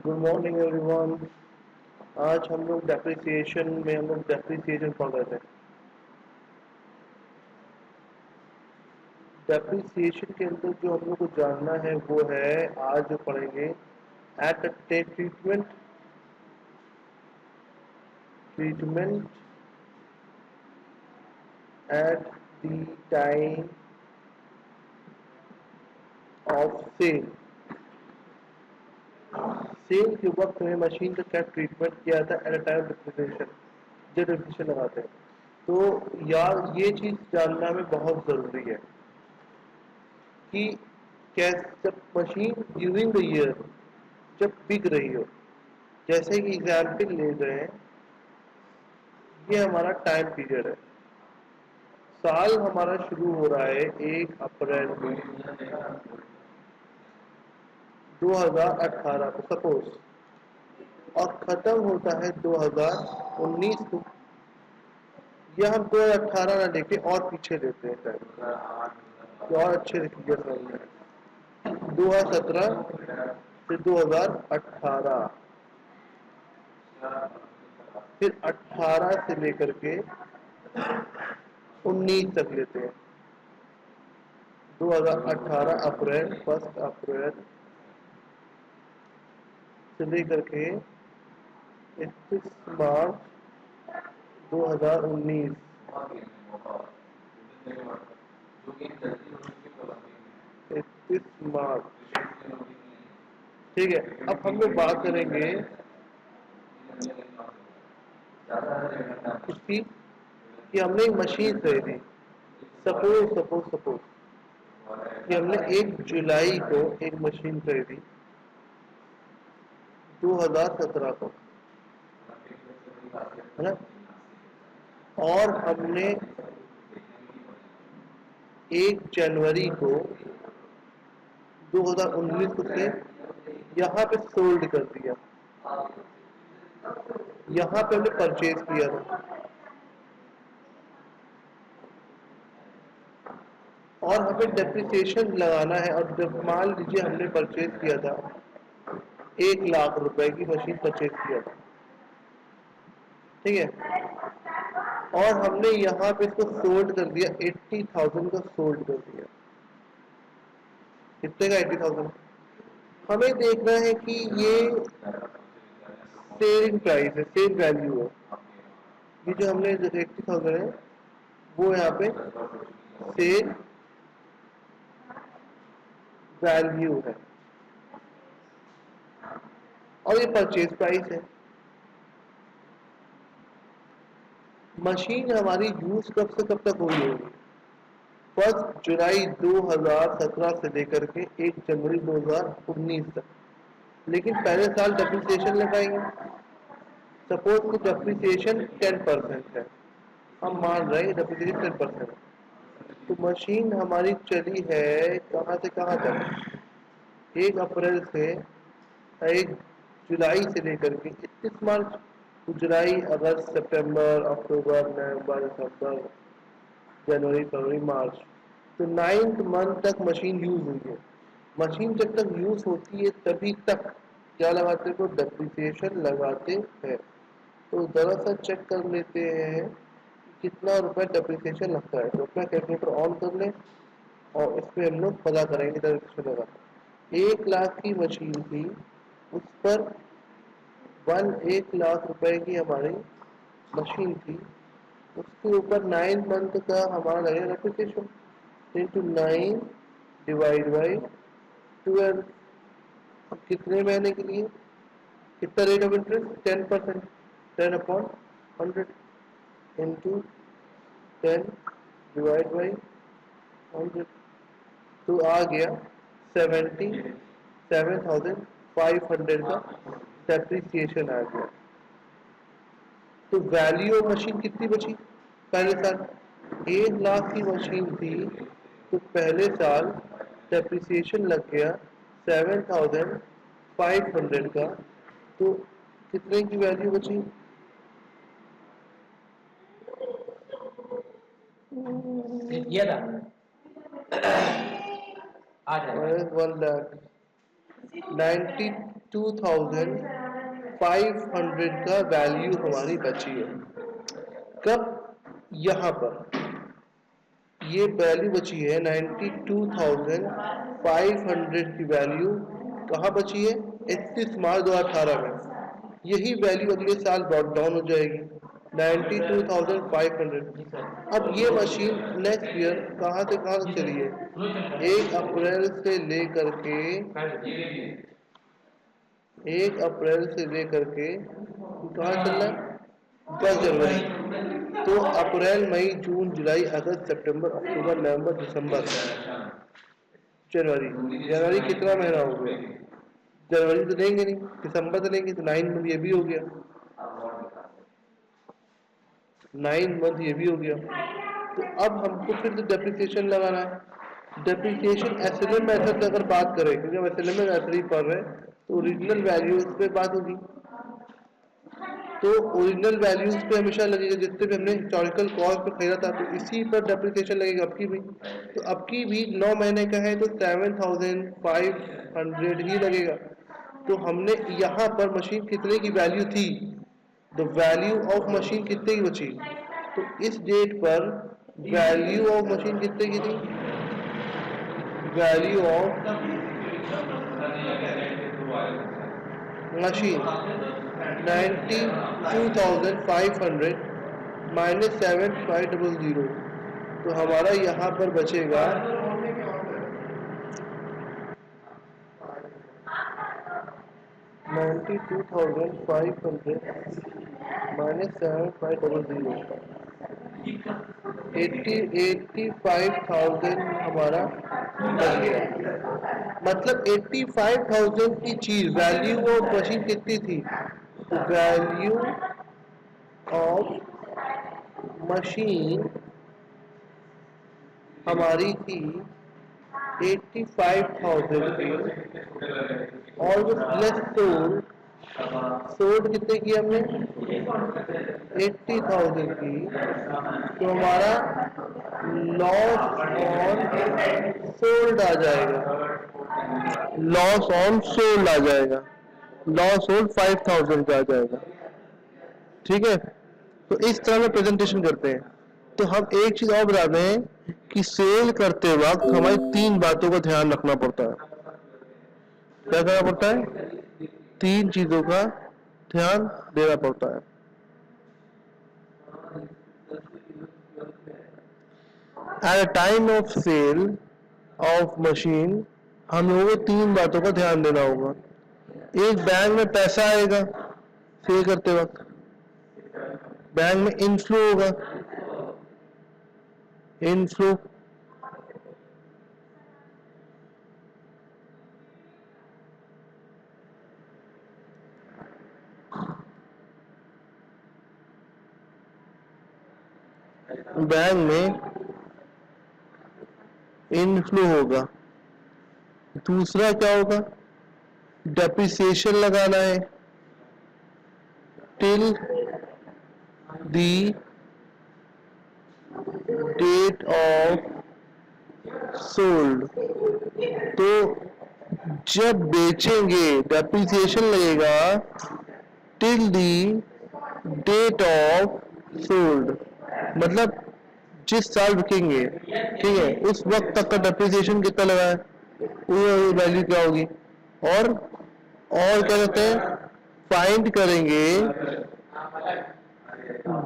Good morning everyone. आज हम लोग डेप्रिसिएशन पढ़ रहे थे। डेप्रिसिएशन के अंदर जो हम लोग को जानना है वो है, आज जो पढ़ेंगे, at treatment treatment at the time of sale. Sale के वक्त में मशीन का क्या ट्रीटमेंट किया था एट अ टाइम डिप्रिसिएशन, जो डिप्रिसिएशन लगाते हैं। तो यार ये चीज जानना में बहुत जरूरी है कि कैसे जब मशीन ड्यूरिंग द ईयर जब बिक रही हो, जैसे कि एग्जाम्पल ले रहे हैं, ये हमारा टाइम पीरियड है। साल हमारा शुरू हो रहा है 1 अप्रैल 2018 को सपोज, और खत्म होता है 2019 को। या हम 2018 ना लेके और पीछे लेते हैं टाइम, तो और अच्छे क्लियर समझ में। 2017 से 2018, फिर 18 से लेकर के 19 तक लेते हैं। 2018 अप्रैल, 1 अप्रैल से लेकर के 31 मार्च 2019। 31 मार्च, ठीक है। अब हम लोग बात करेंगे इसकी कि हमने एक मशीन खरीदी। सपोज सपोज सपोज कि हमने 1 जुलाई को एक मशीन खरीदी 2017 को, है ना। और हमने 1 जनवरी को 2019 को से यहाँ पे सोल्ड कर दिया, यहाँ पे हमने परचेज किया था। और हमें डेप्रिसिएशन लगाना है, और जब मान लीजिए हमने परचेज किया था 1 लाख रुपए की मशीन परचेज किया था, ठीक है। और हमने यहाँ पे इसको सोल्ड कर दिया, 80,000 का सोल्ड कर दिया। कितने का 80,000? हमें देखना है कि ये सेलिंग प्राइस है, सेल वैल्यू है। ये जो हमने 80,000 है वो यहाँ पे सेल वैल्यू है, और ये परचेज प्राइस है। मशीन हमारी यूज कब से कब तक हुई होगी? 1 जुलाई 2017 से लेकर के 1 जनवरी 2019 तक। लेकिन पहले साल डेप्रिसिएशन लगाएंगे। सपोज कि डेप्रिसिएशन 10% है, हम मान रहे हैं डेप्रिसिएशन 10% है। तो मशीन हमारी चली है कहाँ से कहाँ तक? 1 अप्रैल से 1 जुलाई से लेकर के 31 मार्च। तो जुलाई, अगस्त, सितंबर, अक्टूबर, नवंबर, दिसंबर, जनवरी, फरवरी, मार्च, तो 9th मंथ तक मशीन यूज हुई है। मशीन जब तक यूज होती है तभी तक क्या लगाते हैं? तो डेप्रिसिएशन लगाते हैं। तो जरा सा चेक कर लेते हैं कितना रुपए डेप्रिसिएशन लगता है। तो अपना कैलकुलेटर ऑन कर लें और इस पे हम लोग पता करेंगे डेप्रिसिएशन लगा। 1 लाख की मशीन थी, उस पर 1 लाख रुपए की हमारी मशीन थी, उसके ऊपर 9 मंथ का हमारा लगेगा डेप्रिसिएशन, इंटू 9 डिवाइड बाई 12। अब कितने महीने के लिए? कितना rate of interest? 10%, 10/100 into 10 divide by 100, तो आ गया 77,500 का डेप्रिसिएशन आ गया। तो वैल्यू ऑफ मशीन कितनी बची पहले साल? 1 लाख की मशीन थी, तो पहले साल डेप्रिसिएशन लग गया 7,500 का। तो कितने की वैल्यू बची? किया था आ जाएगा 1 लाख 90 92,500 का वैल्यू हमारी बची है। कब? यहाँ पर ये वैल्यू बची है 92,500 की वैल्यू कहाँ बची है? 31 मार्च 2018 में। यही वैल्यू अगले साल ब्रॉट डाउन हो जाएगी 92,500। अब ये मशीन नेक्स्ट ईयर कहाँ से कहाँ तक चली है? 1 अप्रैल से लेकर के 1 अप्रैल से लेकर के कहाँ चल रहा है? 10 जनवरी। तो अप्रैल, मई, जून, जुलाई, अगस्त, सितंबर, अक्टूबर, नवंबर, दिसंबर, जनवरी कितना महीना हो गया? जनवरी तो लेंगे नहीं, दिसंबर तो लेंगे, तो 9 मंथ ये भी हो गया, 9 मंथ ये भी हो गया। तो अब हमको फिर से डेप्रिसिएशन लगाना है। डेप्रिसिएशन एसएलएम मेथड अगर बात करें, क्योंकि हम एसएलएम में वैसे ही पढ़ रहे हैं, तो ओरिजिनल वैल्यूज पे बात होगी। तो ओरिजिनल वैल्यूज पे हमेशा लगेगा जितने भी हमने हिस्टोरिकल कॉस्ट पे खरीदा था, तो इसी पर डेप्रिसिएशन लगेगा अब की भी। तो अब की भी 9 महीने का है तो 7,500 ही लगेगा। तो हमने यहाँ पर मशीन कितने की वैल्यू थी, द वैल्यू ऑफ मशीन कितने की बची? तो इस डेट पर वैल्यू ऑफ मशीन कितने की थी? Value of machine 92,500 minus 7,500। तो हमारा यहाँ पर बचेगा 92,500 माइनस 7,500, 85,000 हमारा बच गया। मतलब 85,000 की चीज वैल्यू ऑफ मशीन कितनी थी? वैल्यू ऑफ मशीन हमारी थी 85,000 की, और जो प्लस सोल्ड कितने की हमने? 80,000 की। तो हमारा लॉस ऑन सोल्ड आ जाएगा, लॉस ऑन सोल्ड आ जाएगा, लॉस ऑन 5,000 का आ जाएगा। ठीक है, तो इस तरह में प्रेजेंटेशन करते हैं। तो हम एक चीज और बता दें कि सेल करते वक्त हमारी 3 बातों का ध्यान रखना पड़ता है। क्या करना पड़ता है? 3 चीजों का ध्यान देना पड़ता है। At a time of sale of machine हम लोगों को 3 बातों का ध्यान देना होगा। एक, बैंक में पैसा आएगा सेल करते वक्त, बैंक में इनफ्लो होगा, इनफ्लो, बैंक में इनफ्लो होगा। दूसरा क्या होगा? डेप्रिसिएशन लगाना है till the date of sold. तो जब बेचेंगे डेप्रिसिएशन लगेगा till the date of sold, मतलब जिस साल बिकेंगे, ठीक है, उस वक्त तक का डेप्रिसिएशन कितना लगा है, वो वैल्यू क्या होगी। और क्या कहते हैं, फाइंड करेंगे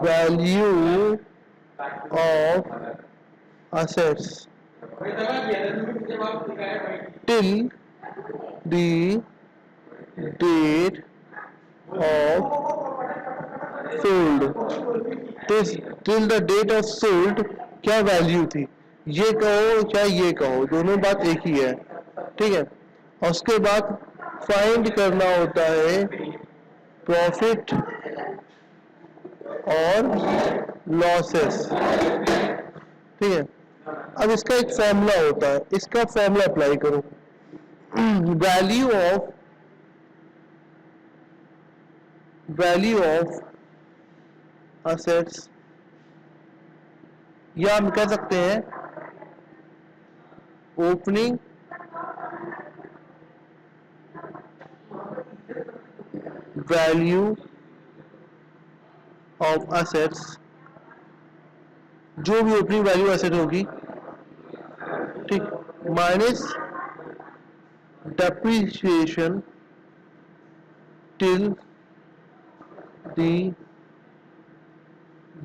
value of assets till the date of sold। till the date of sold क्या वैल्यू थी, ये कहो चाहे ये कहो, दोनों बात एक ही है। ठीक है, और उसके बाद फाइंड करना होता है प्रॉफिट और लॉसेस। ठीक है, अब इसका एक फॉर्मूला होता है, इसका फॉर्मूला अप्लाई करो। वैल्यू ऑफ असेट्स, या हम कह सकते हैं ओपनिंग वैल्यू ऑफ असेट्स, जो भी ओपनिंग वैल्यू एसेट होगी, ठीक, minus depreciation till the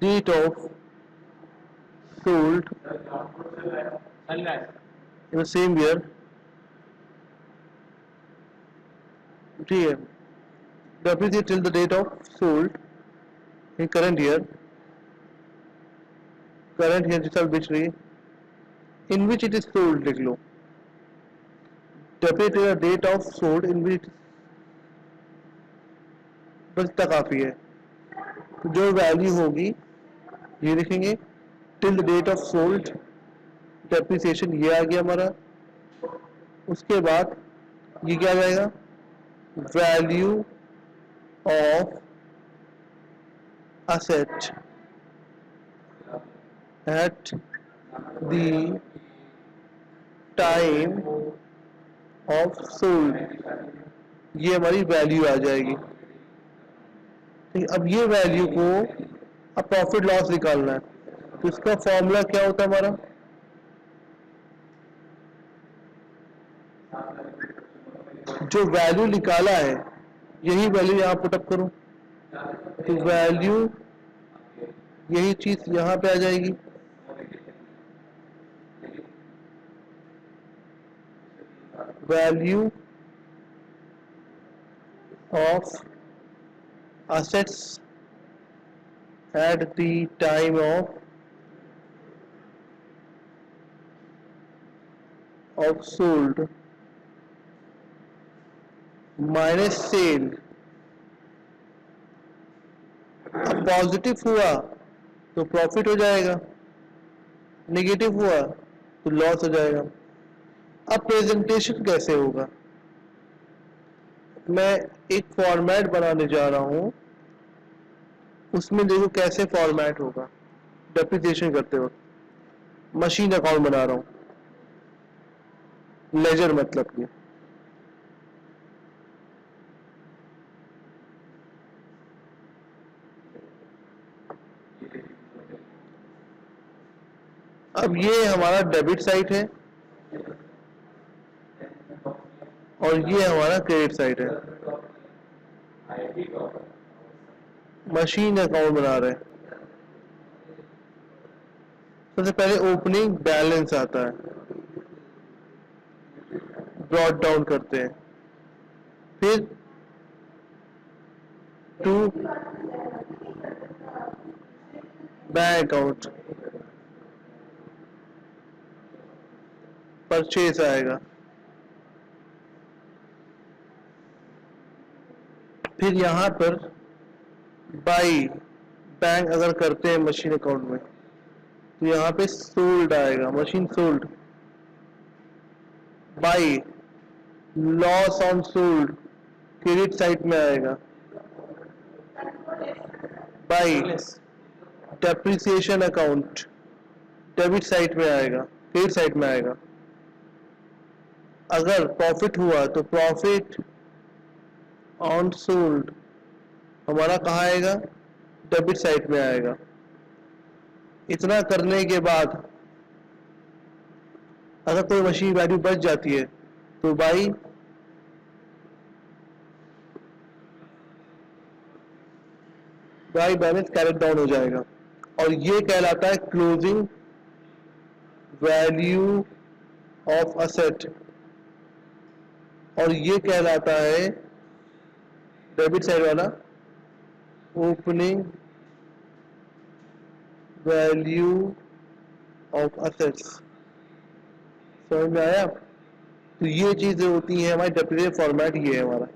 date of sold in the same year, ठीक है, depreciate till the date of sold in current year जिसका बेच रही है, in which it is sold लिख लो, depreciate till the date of sold in which, बस इतना काफी है। तो जो वैल्यू होगी ये लिखेंगे, till the date of sold, depreciation ये आ गया हमारा, उसके बाद ये क्या आ जाएगा, value of asset at the time of sold, ये हमारी वैल्यू आ जाएगी। ठीक, अब ये वैल्यू को अब प्रॉफिट लॉस निकालना है, तो इसका फॉर्मूला क्या होता है हमारा, जो वैल्यू निकाला है यही वैल्यू यहां पुटअप करो, तो वैल्यू यही चीज यहां पे आ जाएगी, value of assets at the time of sold minus sale। अब पॉजिटिव हुआ तो प्रॉफिट हो जाएगा, नेगेटिव हुआ तो लॉस हो जाएगा। अब प्रेजेंटेशन कैसे होगा, मैं एक फॉर्मेट बनाने जा रहा हूं, उसमें देखो कैसे फॉर्मेट होगा डेप्रिसिएशन करते वक्त। मशीन अकाउंट बना रहा हूं, लेजर मतलब कि अब ये हमारा डेबिट साइड है और ये हमारा क्रेडिट साइड है। मशीन अकाउंट बना रहे हैं, सबसे पहले ओपनिंग बैलेंस आता है, ब्रॉट डाउन करते हैं, फिर टू बैंक अकाउंट, परचेज आएगा, फिर यहां पर बाई बैंक अगर करते हैं मशीन अकाउंट में तो यहाँ पे सोल्ड आएगा, machine sold, by loss on sold credit side में आएगा, by depreciation account debit side में आएगा, क्रेडिट साइड में आएगा। अगर प्रॉफिट हुआ तो प्रॉफिट ऑन सोल्ड हमारा कहाँ आएगा, डेबिट साइड में आएगा। इतना करने के बाद अगर कोई मशीन वैल्यू बच जाती है तो बाई बैलेंस कैरेट डाउन हो जाएगा, और ये कहलाता है क्लोजिंग वैल्यू ऑफ असेट, और ये कहलाता है डेबिट साइड वाला ओपनिंग वैल्यू ऑफ असेट्स। समझ में आया? तो ये चीजें होती हैं हमारी डेप्रिसिएशन फॉर्मेट, ये है हमारा।